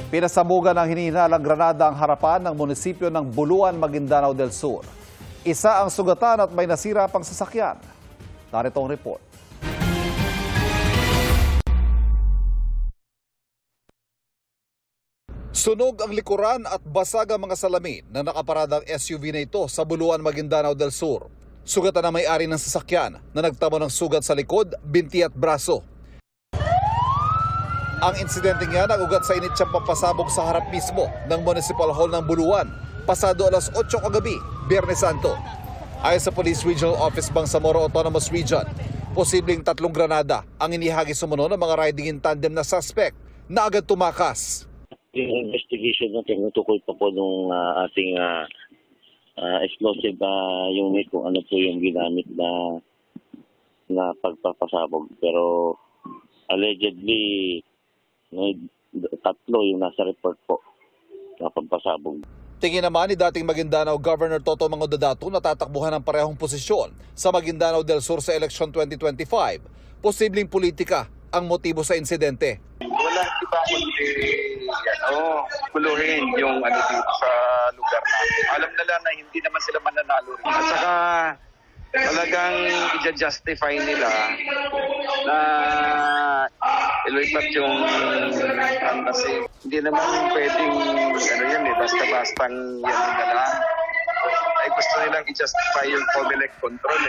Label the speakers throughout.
Speaker 1: Pinasabugan ng hinihinalang granada ang harapan ng munisipyo ng Buluan, Maguindanao del Sur. Isa ang sugatan at may nasira pang sasakyan. Narito ang report. Sunog ang likuran at basag ang mga salamin ng nakaparadang SUV na ito sa Buluan, Maguindanao del Sur. Sugatan ang may-ari ng sasakyan na nagtamo ng sugat sa likod, binti at braso. Ang insidente nga nagugat sa init siyang pampasabog sa harap mismo ng Municipal Hall ng Buluan, pasado alas 8 kagabi, Biyernes Santo. Ayon sa Police Regional Office Bangsamoro Autonomous Region, posibleng 3 granada ang inihagi sumunod ng mga riding in tandem na suspect na agad tumakas.
Speaker 2: Yung investigation natin, tukoy pa po nung ating explosive unit kung ano po yung ginamit na pagpapasabog. Pero allegedly, 3 yung nasa report po na pagpasabog.
Speaker 1: Tingin naman ni dating Maguindanao Governor Toto Mangudato na tatakbuhan ng parehong posisyon sa Maguindanao del Sur sa election 2025. Posibleng politika ang motibo sa insidente.
Speaker 3: Wala iba kundi kuluhin yung dito sa lugar natin. Alam nila na hindi naman sila mananalo. At saka talagang i-justify nila na iluipat yung kasi hindi naman pwedeng basta-bastang yan nila. Ay gusto nilang i-justify yung COMELEC control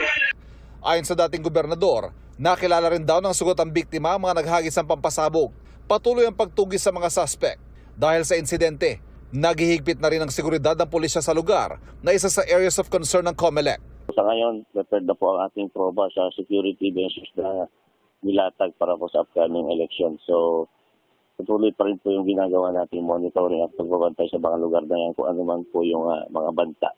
Speaker 1: Ayon sa dating gobernador, nakilala rin daw ng sugat ang biktima ang mga naghagis ng pampasabog. Patuloy ang pagtugis sa mga suspect. Dahil sa insidente, naghihigpit na rin ang seguridad ng pulisya sa lugar na isa sa areas of concern ng COMELEC.
Speaker 2: Sa ngayon, prepared na po ang ating proba sa security measures na nilatag para po sa upcoming election. So, patuloy pa rin po yung ginagawa nating monitoring at pagbabantay sa mga lugar na yan kung ano man po yung mga banta.